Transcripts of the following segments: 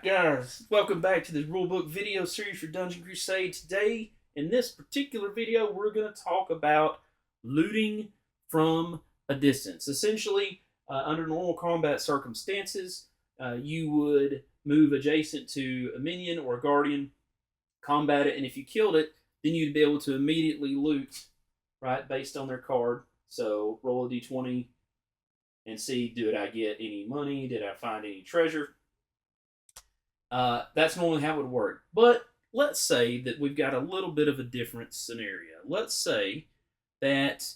guys, welcome back to the Rulebook video series for Dungeon Crusade. Today, in this particular video, we're going to talk about looting from a distance. Essentially, under normal combat circumstances, you would move adjacent to a minion or a guardian, combat it, and if you killed it, then you'd be able to immediately loot, right, based on their card. So roll a d20 and see, did I get any money? Did I find any treasure? That's normally how it would work. But let's say that we've got a little bit of a different scenario. Let's say that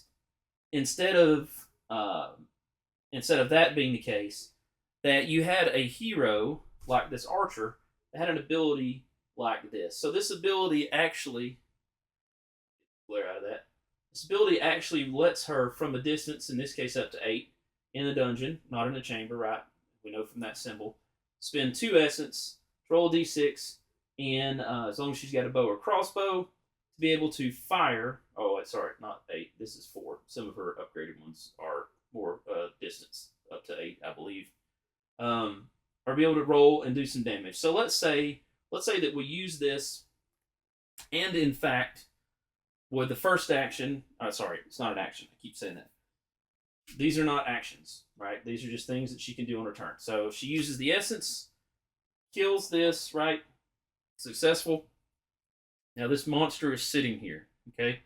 instead of that being the case, that you had a hero like this archer that had an ability like this. So this ability actually, flare out of that. This ability actually lets her from a distance, in this case up to 8, in the dungeon, not in the chamber, right? We know from that symbol. Spend 2 essence, roll a d6, and as long as she's got a bow or crossbow, to be able to fire. Oh, sorry, not 8. This is 4. Some of her upgraded ones are more distance, up to 8, I believe. Or be able to roll and do some damage. So let's say that we use this, and in fact, with the first action, sorry, it's not an action. I keep saying that. These are not actions, right? These are just things that she can do on her turn. So she uses the essence, kills this, right? Successful. Now this monster is sitting here, okay?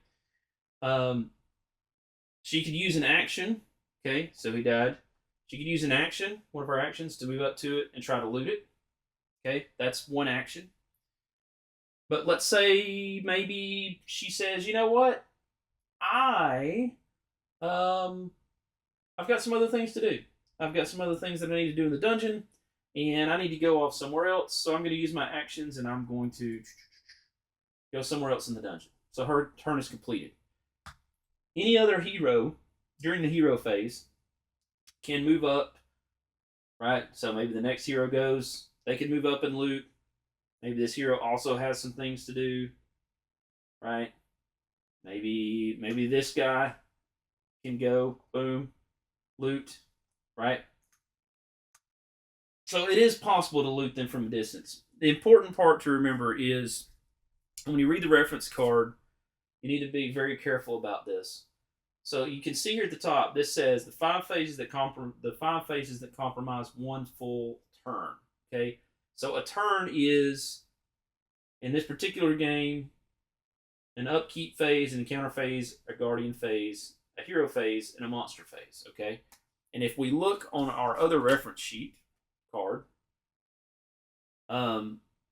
She could use an action, okay? So he died. She could use an action, one of her actions, to move up to it and try to loot it. Okay, that's one action. But let's say maybe she says, you know what? I've got some other things to do. I've got some other things that I need to do in the dungeon, and I need to go off somewhere else. So I'm going to use my actions, and I'm going to go somewhere else in the dungeon. So her turn is completed. Any other hero during the hero phase can move up, right? So maybe the next hero goes. They can move up and loot. Maybe this hero also has some things to do, right? Maybe this guy can go, boom, loot, right? So it is possible to loot them from a distance. The important part to remember is when you read the reference card, you need to be very careful about this. So you can see here at the top, this says the 5 phases that compromise one full turn. Okay, so a turn is, in this particular game, an upkeep phase, an encounter phase, a guardian phase, a hero phase, and a monster phase. Okay, and if we look on our other reference sheet card,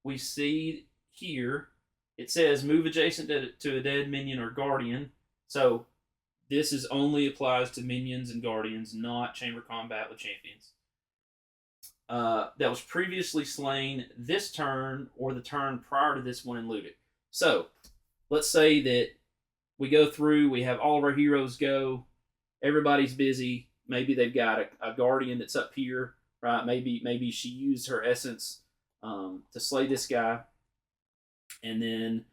we see here it says move adjacent to a dead minion or guardian. So this is only applies to minions and guardians, not chamber combat with champions. That was previously slain this turn or the turn prior to this one and looted. So let's say that we go through, we have all of our heroes go, everybody's busy. Maybe they've got a guardian that's up here, right? Maybe she used her essence to slay this guy, and then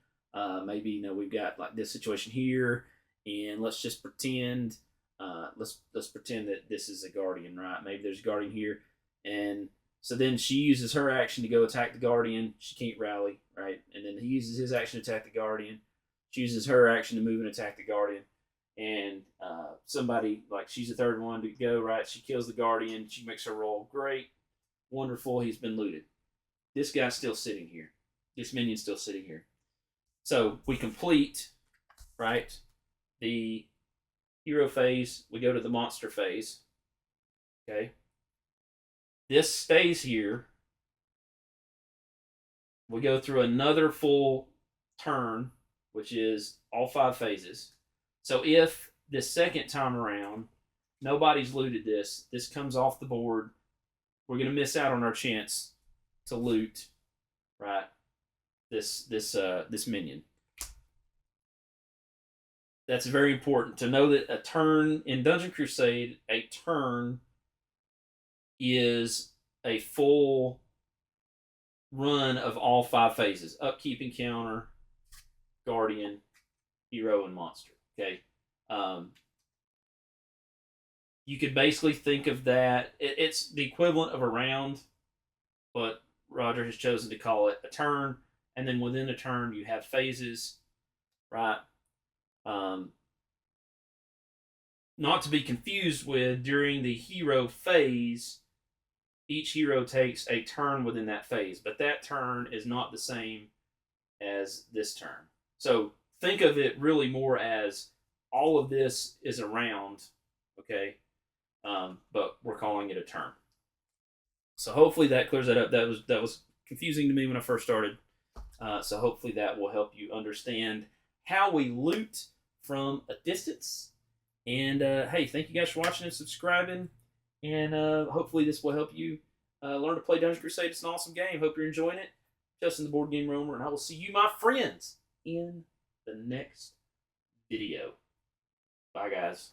maybe we've got like this situation here. And let's just pretend, let's pretend that this is a guardian, right? Maybe there's a guardian here, and so then she uses her action to go attack the guardian. She can't rally, right? And then he uses his action to attack the guardian. She uses her action to move and attack the guardian. And somebody, like she's the third one to go, right? She kills the guardian. She makes her roll. Great, wonderful. He's been looted. This guy's still sitting here. This minion's still sitting here. So we complete, right, the hero phase, we go to the monster phase. Okay. This stays here. We go through another full turn, which is all 5 phases. So if this second time around, nobody's looted this comes off the board, we're going to miss out on our chance to loot, right, this minion. That's very important to know that a turn in Dungeon Crusade, a turn is a full run of all 5 phases: upkeep, encounter, guardian, hero, and monster. Okay, you could basically think of that. It's the equivalent of a round, but Roger has chosen to call it a turn, and then within a turn you have phases, right? Um, Not to be confused with during the hero phase, each hero takes a turn within that phase, but that turn is not the same as this turn. So think of it really more as all of this is around, okay? But we're calling it a turn. So hopefully that clears that up. That was confusing to me when I first started. So hopefully that will help you understand how we loot from a distance. And hey, thank you guys for watching and subscribing. And hopefully this will help you learn to play Dungeon Crusade. It's an awesome game. Hope you're enjoying it. Justin the Board Game Roamer, and I will see you, my friends, in the next video. Bye, guys.